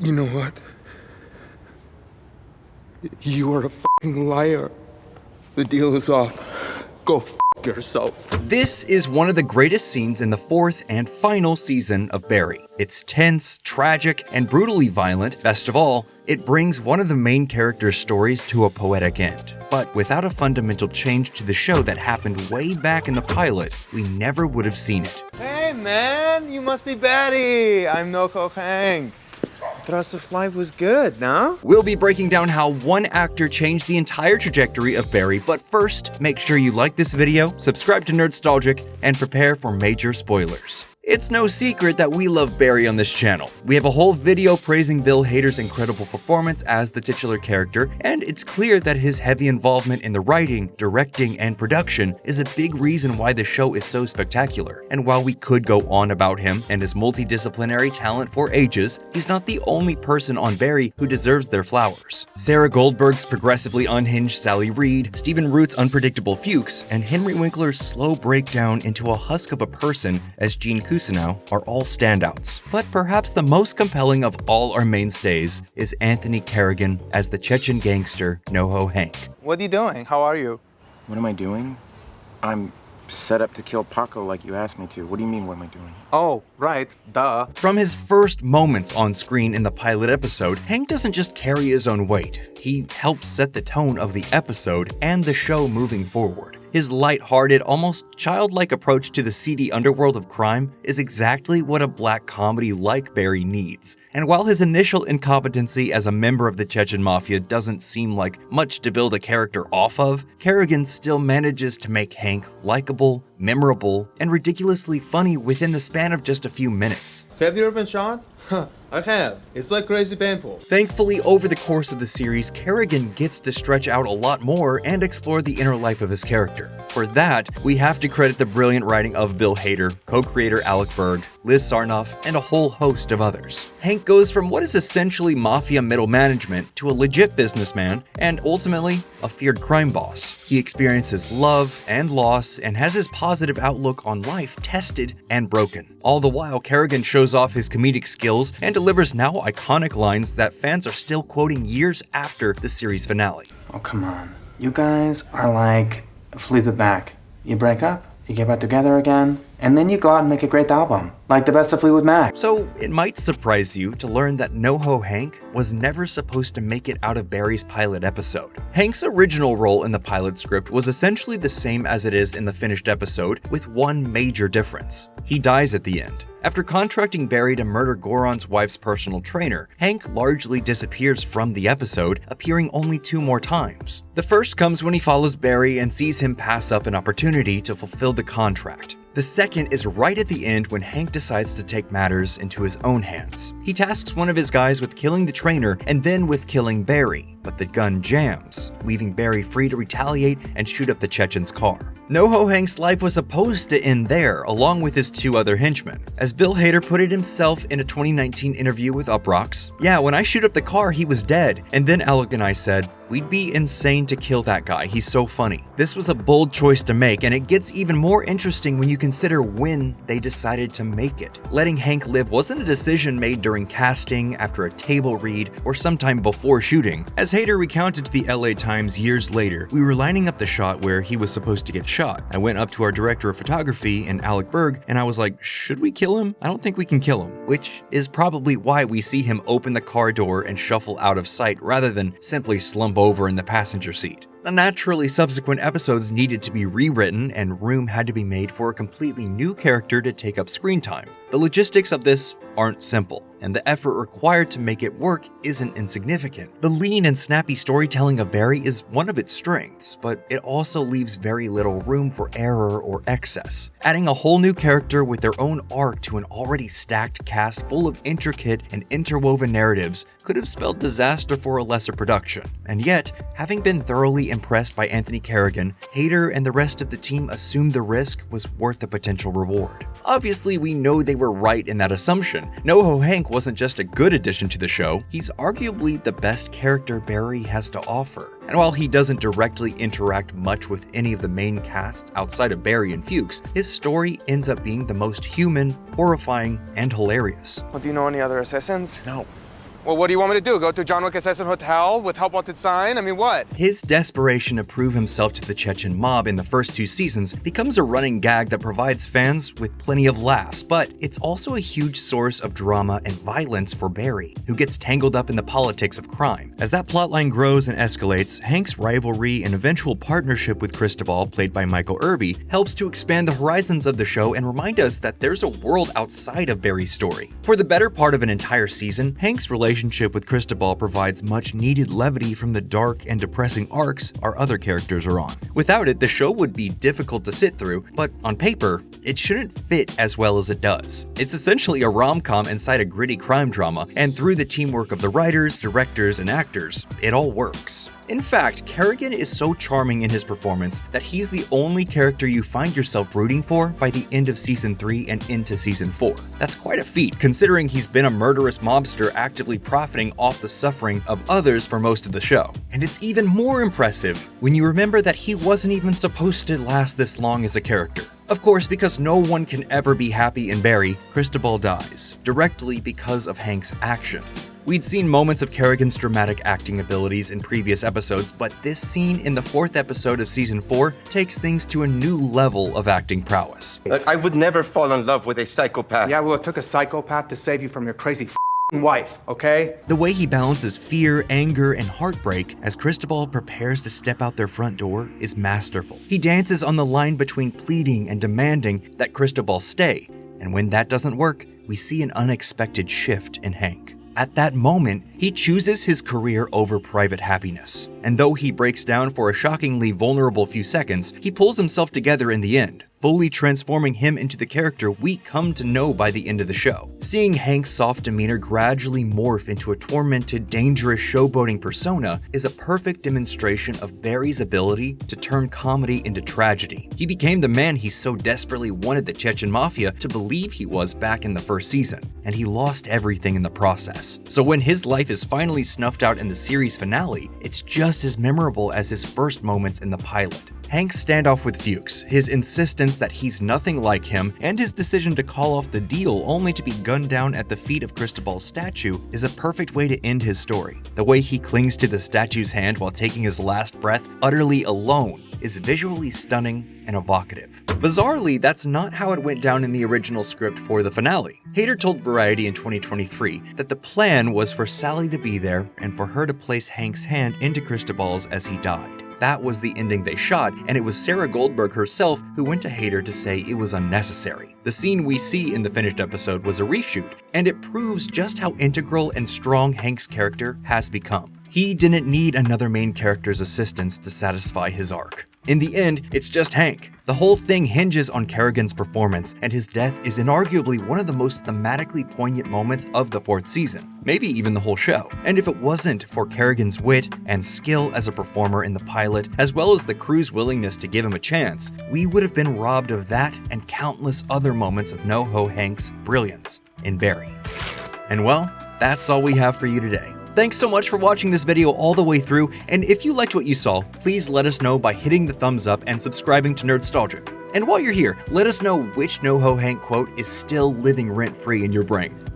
You know what? You are a fucking liar. The deal is off. Go f yourself. This is one of the greatest scenes in the fourth and final season of Barry. It's tense, tragic, and brutally violent. Best of all, it brings one of the main character's stories to a poetic end. But without a fundamental change to the show that happened way back in the pilot, we never would have seen it. Hey man, you must be Betty. I'm NoHo Hank. Thrust of Flight was good, no? We'll be breaking down how one actor changed the entire trajectory of Barry, but first, make sure you like this video, subscribe to Nerdstalgic, and prepare for major spoilers. It's no secret that we love Barry on this channel. We have a whole video praising Bill Hader's incredible performance as the titular character, and it's clear that his heavy involvement in the writing, directing, and production is a big reason why the show is so spectacular. And while we could go on about him and his multidisciplinary talent for ages, he's not the only person on Barry who deserves their flowers. Sarah Goldberg's progressively unhinged Sally Reed, Stephen Root's unpredictable Fuchs, and Henry Winkler's slow breakdown into a husk of a person as Gene now are all standouts. But perhaps the most compelling of all our mainstays is Anthony Carrigan as the Chechen gangster NoHo Hank. What are you doing? How are you? What am I doing? I'm set up to kill Paco like you asked me to. What do you mean, what am I doing? Oh, right, duh. From his first moments on screen in the pilot episode, Hank doesn't just carry his own weight. He helps set the tone of the episode and the show moving forward. His light-hearted, almost childlike approach to the seedy underworld of crime is exactly what a black comedy like Barry needs. And while his initial incompetency as a member of the Chechen Mafia doesn't seem like much to build a character off of, Carrigan still manages to make Hank likable, memorable, and ridiculously funny within the span of just a few minutes. Have you ever been shot? I have. It's like crazy painful. Thankfully, over the course of the series, Carrigan gets to stretch out a lot more and explore the inner life of his character. For that, we have to credit the brilliant writing of Bill Hader, co-creator Alec Berg, Liz Sarnoff, and a whole host of others. Hank goes from what is essentially mafia middle management to a legit businessman, and ultimately, a feared crime boss. He experiences love and loss and has his positive outlook on life tested and broken. All the while, Carrigan shows off his comedic skills and delivers now iconic lines that fans are still quoting years after the series finale. Oh, come on. You guys are like Fleetwood Mac. You break up, you get back together again, and then you go out and make a great album, like the best of Fleetwood Mac. So it might surprise you to learn that NoHo Hank was never supposed to make it out of Barry's pilot episode. Hank's original role in the pilot script was essentially the same as it is in the finished episode, with one major difference. He dies at the end. After contracting Barry to murder Goran's wife's personal trainer, Hank largely disappears from the episode, appearing only 2 more times. The first comes when he follows Barry and sees him pass up an opportunity to fulfill the contract. The second is right at the end when Hank decides to take matters into his own hands. He tasks one of his guys with killing the trainer and then with killing Barry, but the gun jams, leaving Barry free to retaliate and shoot up the Chechen's car. NoHo Hank's life was supposed to end there, along with his 2 other henchmen. As Bill Hader put it himself in a 2019 interview with Uproxx, "Yeah, when I shoot up the car, he was dead." And then Alec and I said, "We'd be insane to kill that guy, he's so funny." This was a bold choice to make, and it gets even more interesting when you consider when they decided to make it. Letting Hank live wasn't a decision made during casting, after a table read, or sometime before shooting. As Hader recounted to the LA Times years later, "We were lining up the shot where he was supposed to get shot. I went up to our director of photography and Alec Berg, and I was like, should we kill him? I don't think we can kill him." Which is probably why we see him open the car door and shuffle out of sight rather than simply slump over in the passenger seat. Naturally, subsequent episodes needed to be rewritten and room had to be made for a completely new character to take up screen time. The logistics of this aren't simple, and the effort required to make it work isn't insignificant. The lean and snappy storytelling of Barry is one of its strengths, but it also leaves very little room for error or excess. Adding a whole new character with their own arc to an already stacked cast full of intricate and interwoven narratives could have spelled disaster for a lesser production. And yet, having been thoroughly impressed by Anthony Carrigan, Hader and the rest of the team assumed the risk was worth the potential reward. Obviously, we know they were right in that assumption. NoHo Hank wasn't just a good addition to the show, he's arguably the best character Barry has to offer. And while he doesn't directly interact much with any of the main casts outside of Barry and Fuchs, his story ends up being the most human, horrifying, and hilarious. Well, do you know any other assassins? No. Well, what do you want me to do? Go to John Wick Assassin Hotel with help wanted sign? I mean, what? His desperation to prove himself to the Chechen mob in the first 2 seasons becomes a running gag that provides fans with plenty of laughs, but it's also a huge source of drama and violence for Barry, who gets tangled up in the politics of crime. As that plotline grows and escalates, Hank's rivalry and eventual partnership with Cristobal, played by Michael Irby, helps to expand the horizons of the show and remind us that there's a world outside of Barry's story. For the better part of an entire season, Hank's relationship with Cristobal provides much needed levity from the dark and depressing arcs our other characters are on. Without it, the show would be difficult to sit through, but on paper, it shouldn't fit as well as it does. It's essentially a rom-com inside a gritty crime drama, and through the teamwork of the writers, directors, and actors, it all works. In fact, Carrigan is so charming in his performance that he's the only character you find yourself rooting for by the end of Season 3 and into Season 4. That's quite a feat, considering he's been a murderous mobster actively profiting off the suffering of others for most of the show. And it's even more impressive when you remember that he wasn't even supposed to last this long as a character. Of course, because no one can ever be happy in Barry, Cristobal dies, directly because of Hank's actions. We'd seen moments of Carrigan's dramatic acting abilities in previous episodes, but this scene in the 4th episode of Season 4 takes things to a new level of acting prowess. I would never fall in love with a psychopath. Yeah, well, it took a psychopath to save you from your crazy wife, okay? The way he balances fear, anger, and heartbreak as Cristobal prepares to step out their front door is masterful. He dances on the line between pleading and demanding that Cristobal stay, and when that doesn't work, we see an unexpected shift in Hank. At that moment, he chooses his career over private happiness. And though he breaks down for a shockingly vulnerable few seconds, he pulls himself together in the end, fully transforming him into the character we come to know by the end of the show. Seeing Hank's soft demeanor gradually morph into a tormented, dangerous showboating persona is a perfect demonstration of Barry's ability to turn comedy into tragedy. He became the man he so desperately wanted the Chechen Mafia to believe he was back in the first season, and he lost everything in the process. So when his life is finally snuffed out in the series finale, it's just as memorable as his first moments in the pilot. Hank's standoff with Fuchs, his insistence that he's nothing like him, and his decision to call off the deal only to be gunned down at the feet of Cristobal's statue is a perfect way to end his story. The way he clings to the statue's hand while taking his last breath utterly alone is visually stunning and evocative. Bizarrely, that's not how it went down in the original script for the finale. Hader told Variety in 2023 that the plan was for Sally to be there and for her to place Hank's hand into Cristobal's as he died. That was the ending they shot, and it was Sarah Goldberg herself who went to Hader to say it was unnecessary. The scene we see in the finished episode was a reshoot, and it proves just how integral and strong Hank's character has become. He didn't need another main character's assistance to satisfy his arc. In the end, it's just Hank. The whole thing hinges on Carrigan's performance, and his death is inarguably one of the most thematically poignant moments of the 4th season, maybe even the whole show. And if it wasn't for Carrigan's wit and skill as a performer in the pilot, as well as the crew's willingness to give him a chance, we would have been robbed of that and countless other moments of NoHo Hank's brilliance in Barry. And well, that's all we have for you today. Thanks so much for watching this video all the way through, and if you liked what you saw, please let us know by hitting the thumbs up and subscribing to Nerdstalgic. And while you're here, let us know which NoHo Hank quote is still living rent-free in your brain.